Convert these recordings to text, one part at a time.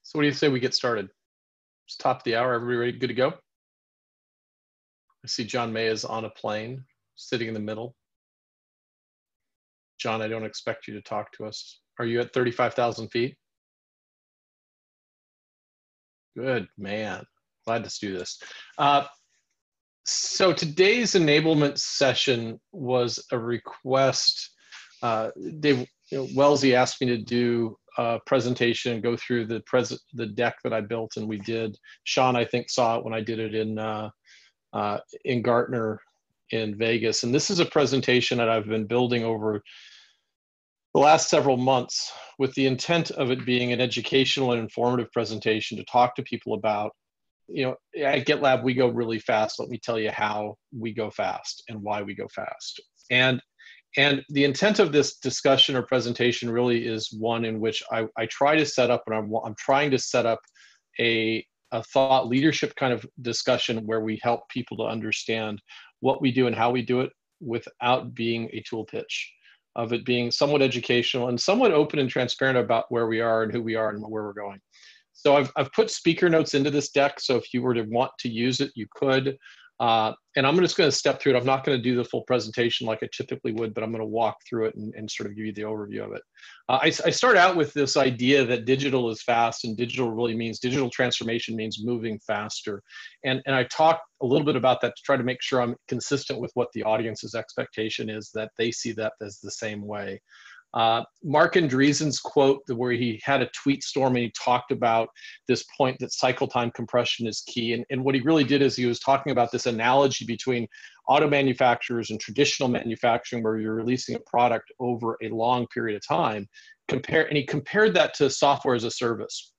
So what do you say we get started? It's top of the hour. Everybody ready? Good to go? I see John May is on a plane, sitting in the middle. John, I don't expect you to talk to us. Are you at 35,000 feet? Good, man. Glad to do this. So today's enablement session was a request. Dave Wellesley asked me to do a presentation, go through the deck that I built, and we did. Sean, I think, saw it when I did it in Gartner in Vegas. And this is a presentation that I've been building over the last several months with the intent of it being an educational and informative presentation to talk to people about, at GitLab, we go really fast. Let me tell you how we go fast and why we go fast. And the intent of this discussion or presentation really is one in which I try to set up, and I'm trying to set up a thought leadership kind of discussion where we help people to understand what we do and how we do it without being a tool pitch, of it being somewhat educational and somewhat open and transparent about where we are and who we are and where we're going. So I've put speaker notes into this deck, so if you were to want to use it, you could. And I'm just going to step through it. I'm not going to do the full presentation like I typically would, but I'm going to walk through it and sort of give you the overview of it. I start out with this idea that digital is fast, and digital really means, digital transformation means moving faster. And I talk a little bit about that to try to make sure I'm consistent with what the audience's expectation is, that they see that as the same way. Mark Andreessen's quote, where he had a tweet storm and he talked about this point that cycle time compression is key. And what he really did is he was talking about this analogy between auto manufacturers and traditional manufacturing, where you're releasing a product over a long period of time. And he compared that to software as a service.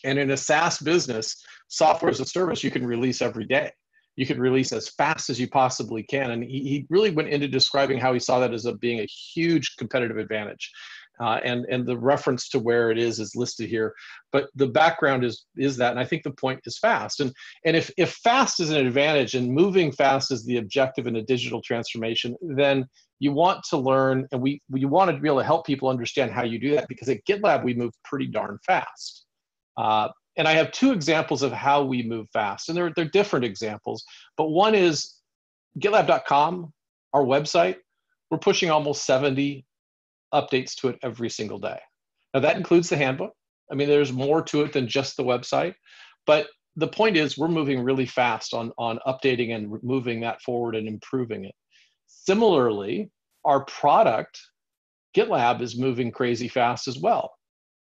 And in a SaaS business, software as a service, you can release every day. You can release as fast as you possibly can. And he really went into describing how he saw that as being a huge competitive advantage. And the reference to where it is listed here. But the background is that, and I think the point is fast. And if fast is an advantage and moving fast is the objective in a digital transformation, then you want to learn, and we want to be able to help people understand how you do that, because at GitLab, we move pretty darn fast. And I have two examples of how we move fast, and they're different examples, but one is GitLab.com, our website. We're pushing almost 70 updates to it every single day. Now that includes the handbook. I mean, there's more to it than just the website, but the point is we're moving really fast on updating and moving that forward and improving it. Similarly, our product, GitLab, is moving crazy fast as well.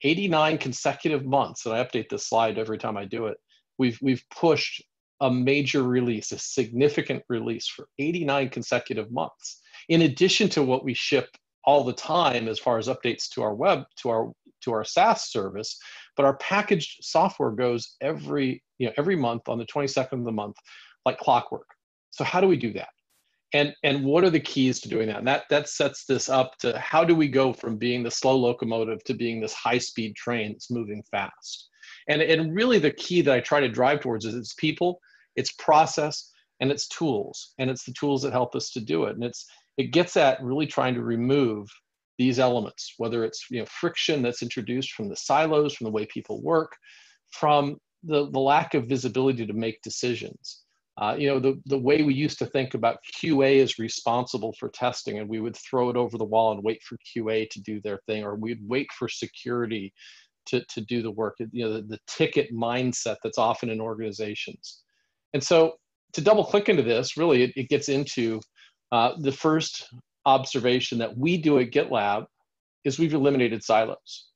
89 consecutive months, and I update this slide every time I do it, we've pushed a major release, a significant release for 89 consecutive months, in addition to what we ship all the time as far as updates to our web, to our SaaS service. But our packaged software goes every month on the 22nd of the month, like clockwork. So how do we do that? And what are the keys to doing that? And that sets this up to, how do we go from being the slow locomotive to being this high-speed train that's moving fast? And really the key that I try to drive towards is it's people, it's process, and it's tools. And it's the tools that help us to do it. And it gets at really trying to remove these elements, whether it's friction that's introduced from the silos, from the way people work, from the lack of visibility to make decisions. The way we used to think about QA is responsible for testing, and we would throw it over the wall and wait for QA to do their thing, or we'd wait for security to do the work, the ticket mindset that's often in organizations. And so to double click into this, really it gets into the first observation that we do at GitLab is we've eliminated silos.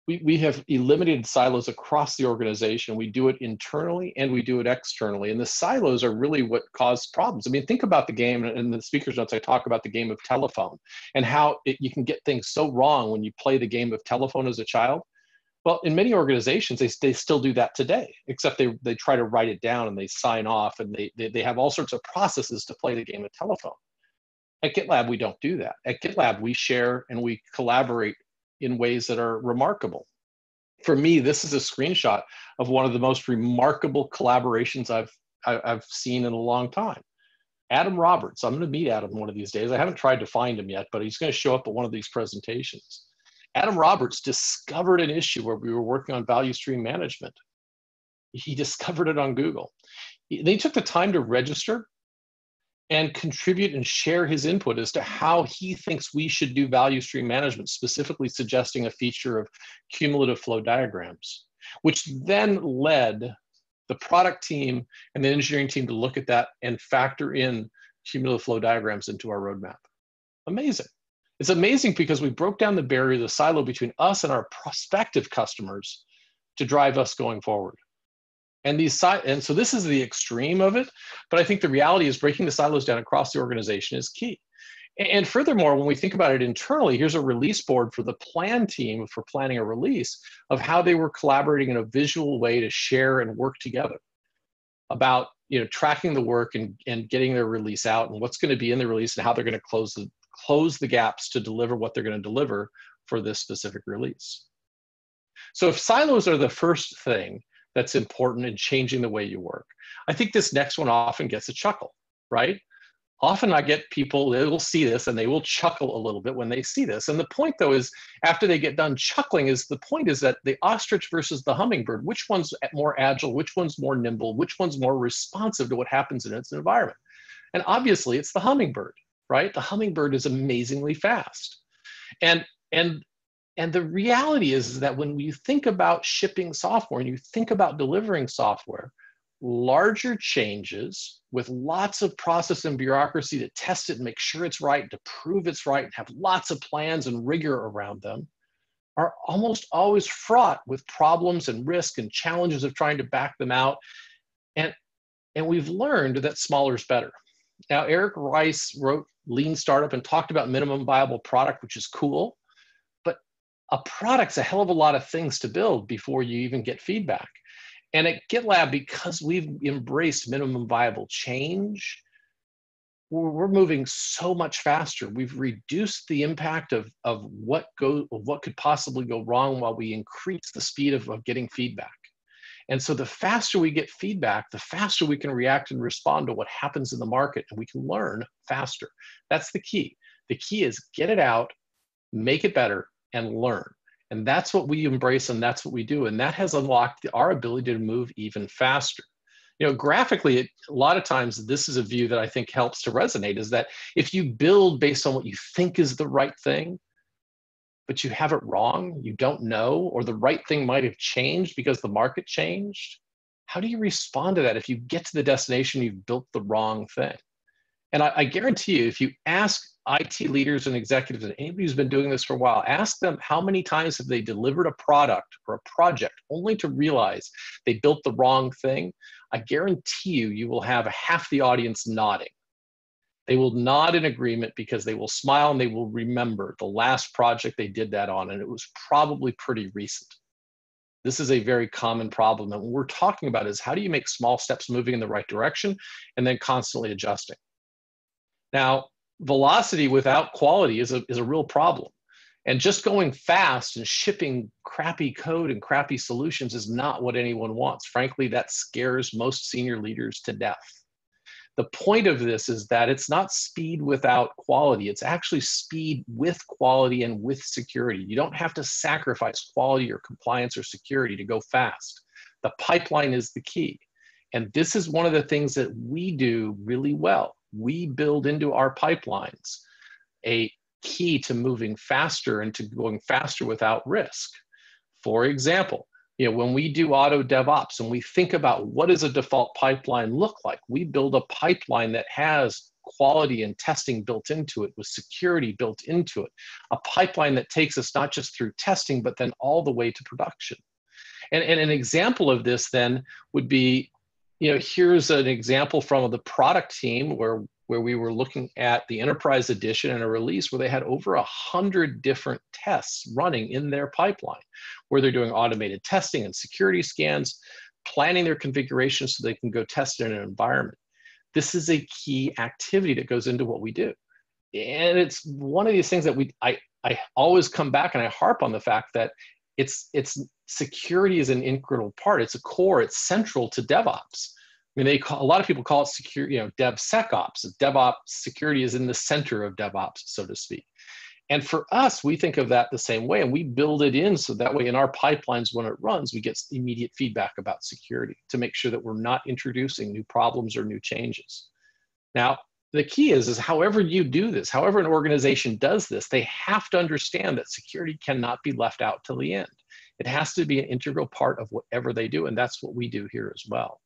We have eliminated silos across the organization. We do it internally and we do it externally. And the silos are really what cause problems. I mean, think about the game, and in the speaker's notes, I talk about the game of telephone and how you can get things so wrong when you play the game of telephone as a child. Well, in many organizations, they still do that today, except they try to write it down and they sign off, and they have all sorts of processes to play the game of telephone. At GitLab, we don't do that. At GitLab, we share and we collaborate in ways that are remarkable. For me, this is a screenshot of one of the most remarkable collaborations I've seen in a long time. Adam Roberts. I'm going to meet Adam one of these days. I haven't tried to find him yet, but he's going to show up at one of these presentations. Adam Roberts discovered an issue where we were working on value stream management. He discovered it on Google. They took the time to register and contribute and share his input as to how he thinks we should do value stream management, specifically suggesting a feature of cumulative flow diagrams, which then led the product team and the engineering team to look at that and factor in cumulative flow diagrams into our roadmap. Amazing. It's amazing because we broke down the barrier, the silo between us and our prospective customers to drive us going forward. And so this is the extreme of it, but I think the reality is breaking the silos down across the organization is key. And furthermore, when we think about it internally, here's a release board for the plan team for planning a release of how they were collaborating in a visual way to share and work together about, you know, tracking the work and getting their release out and what's going to be in the release and how they're going to close the gaps to deliver what they're going to deliver for this specific release. So if silos are the first thing that's important in changing the way you work, I think this next one often gets a chuckle, right? Often I get people, they will see this and they will chuckle a little bit when they see this. And the point though is, after they get done chuckling, the point is that the ostrich versus the hummingbird, which one's more agile, which one's more nimble, which one's more responsive to what happens in its environment? And obviously it's the hummingbird, right? The hummingbird is amazingly fast. And the reality is that when you think about shipping software and you think about delivering software, larger changes with lots of process and bureaucracy to test it and make sure it's right, to prove it's right, and have lots of plans and rigor around them are almost always fraught with problems and risk and challenges of trying to back them out. And we've learned that smaller is better. Now, Eric Rice wrote Lean Startup and talked about minimum viable product, which is cool. A product's a hell of a lot of things to build before you even get feedback. And at GitLab, because we've embraced minimum viable change, we're moving so much faster. We've reduced the impact of what could possibly go wrong while we increase the speed of getting feedback. And so the faster we get feedback, the faster we can react and respond to what happens in the market, and we can learn faster. That's the key. The key is get it out, make it better, and learn. And that's what we embrace and that's what we do. And that has unlocked our ability to move even faster. You know, graphically, a lot of times this is a view that I think helps to resonate, is that if you build based on what you think is the right thing, but you have it wrong, you don't know, or the right thing might have changed because the market changed, how do you respond to that if you get to the destination, you've built the wrong thing? And I guarantee you, if you ask IT leaders and executives and anybody who's been doing this for a while, ask them how many times have they delivered a product or a project only to realize they built the wrong thing. I guarantee you will have half the audience nodding. They will nod in agreement because they will smile and they will remember the last project they did that on, and it was probably pretty recent. This is a very common problem. And what we're talking about is how do you make small steps moving in the right direction and then constantly adjusting. Now, velocity without quality is a real problem. And just going fast and shipping crappy code and crappy solutions is not what anyone wants. Frankly, that scares most senior leaders to death. The point of this is that it's not speed without quality. It's actually speed with quality and with security. You don't have to sacrifice quality or compliance or security to go fast. The pipeline is the key. And this is one of the things that we do really well. We build into our pipelines a key to moving faster and to going faster without risk. For example, when we do auto DevOps and we think about what does a default pipeline look like, we build a pipeline that has quality and testing built into it with security built into it, a pipeline that takes us not just through testing, but then all the way to production. And an example of this then would be, here's an example from the product team where we were looking at the enterprise edition and a release where they had over 100 different tests running in their pipeline, where they're doing automated testing and security scans, planning their configuration so they can go test it in an environment. This is a key activity that goes into what we do. And it's one of these things that I always come back and I harp on the fact that it's security is an integral part. It's a core. It's central to DevOps. I mean, a lot of people call it security, DevSecOps. DevOps security is in the center of DevOps, so to speak. And for us, we think of that the same way, and we build it in so that way in our pipelines, when it runs, we get immediate feedback about security to make sure that we're not introducing new problems or new changes. Now, the key is however you do this, however an organization does this, they have to understand that security cannot be left out till the end. It has to be an integral part of whatever they do, and that's what we do here as well.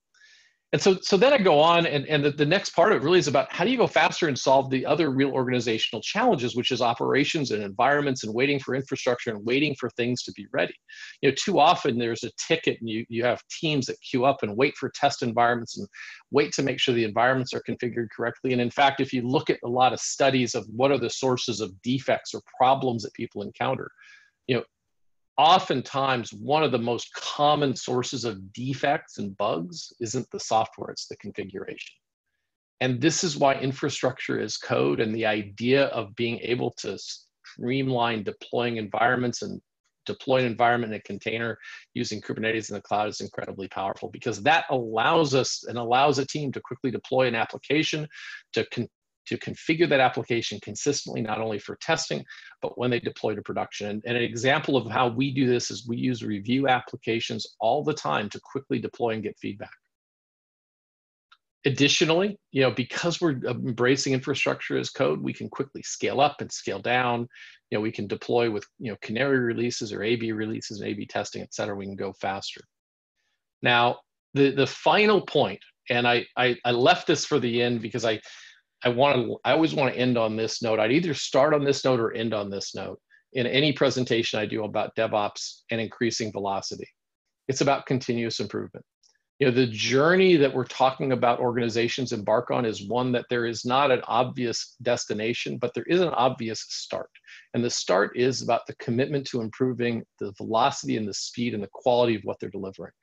And so then I go on, and the next part of it really is about how do you go faster and solve the other real organizational challenges, which is operations and environments and waiting for infrastructure and waiting for things to be ready. You know, too often there's a ticket and you have teams that queue up and wait for test environments and wait to make sure the environments are configured correctly. And in fact, if you look at a lot of studies of what are the sources of defects or problems that people encounter, you know, oftentimes one of the most common sources of defects and bugs isn't the software, it's the configuration. And this is why infrastructure as code and the idea of being able to streamline deploying environments and deploy an environment in a container using Kubernetes in the cloud is incredibly powerful, because that allows us and allows a team to quickly deploy an application, to configure that application consistently, not only for testing, but when they deploy to production. And an example of how we do this is we use review applications all the time to quickly deploy and get feedback. Additionally, you know, because we're embracing infrastructure as code, we can quickly scale up and scale down. You know, we can deploy with, you know, canary releases or AB releases and AB testing, et cetera. We can go faster. Now, the final point, and I left this for the end because I always want to end on this note. I'd either start on this note or end on this note in any presentation I do about DevOps and increasing velocity. It's about continuous improvement. You know, the journey that we're talking about organizations embark on is one that there is not an obvious destination, but there is an obvious start. And the start is about the commitment to improving the velocity and the speed and the quality of what they're delivering.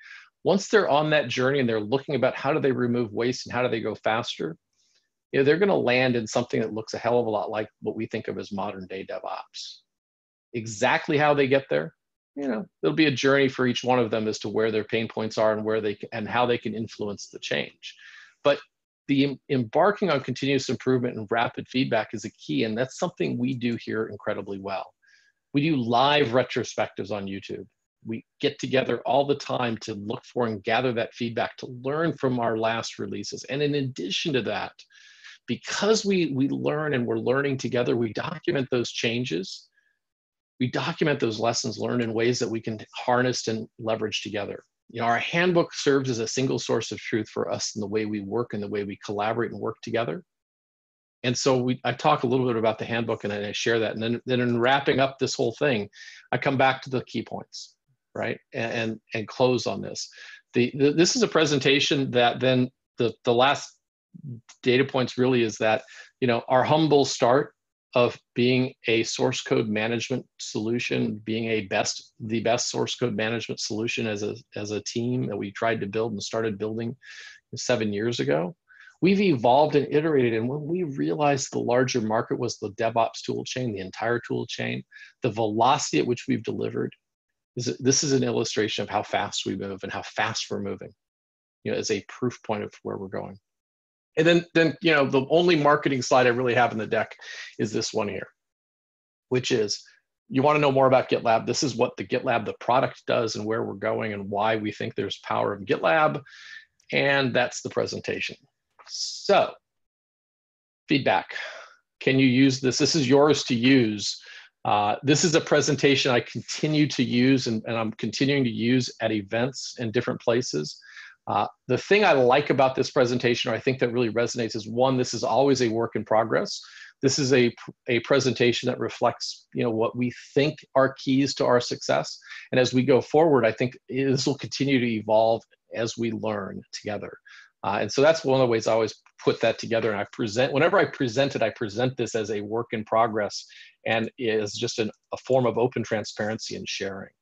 Once they're on that journey and they're looking about how do they remove waste and how do they go faster, you know, they're going to land in something that looks a hell of a lot like what we think of as modern day DevOps. Exactly how they get there, you know, there'll be a journey for each one of them as to where their pain points are and where they can, and how they can influence the change. But the embarking on continuous improvement and rapid feedback is a key, and that's something we do here incredibly well. We do live retrospectives on YouTube. We get together all the time to look for and gather that feedback, to learn from our last releases. And in addition to that, because we learn and we're learning together, we document those changes. We document those lessons learned in ways that we can harness and leverage together. You know, our handbook serves as a single source of truth for us in the way we work and the way we collaborate and work together. And so I talk a little bit about the handbook and I share that. And then in wrapping up this whole thing, I come back to the key points, right? And close on this. This is a presentation that then the last data points really is that, you know, our humble start of being a source code management solution, being the best source code management solution as a team that we tried to build and started building 7 years ago. We've evolved and iterated, and when we realized the larger market was the DevOps tool chain, the entire tool chain, the velocity at which we've delivered, this is an illustration of how fast we move and how fast we're moving, you know, as a proof point of where we're going. And then, you know, the only marketing slide I really have in the deck is this one here, which is, you want to know more about GitLab. This is what the GitLab, the product, does and where we're going and why we think there's power in GitLab. And that's the presentation. So, feedback. Can you use this? This is yours to use. This is a presentation I continue to use and I'm continuing to use at events in different places. The thing I like about this presentation, or I think that really resonates, is one, this is always a work in progress. This is a presentation that reflects, you know, what we think are keys to our success. And as we go forward, I think this will continue to evolve as we learn together. And so that's one of the ways I always put that together. And whenever I present it, I present this as a work in progress and is just a form of open transparency and sharing.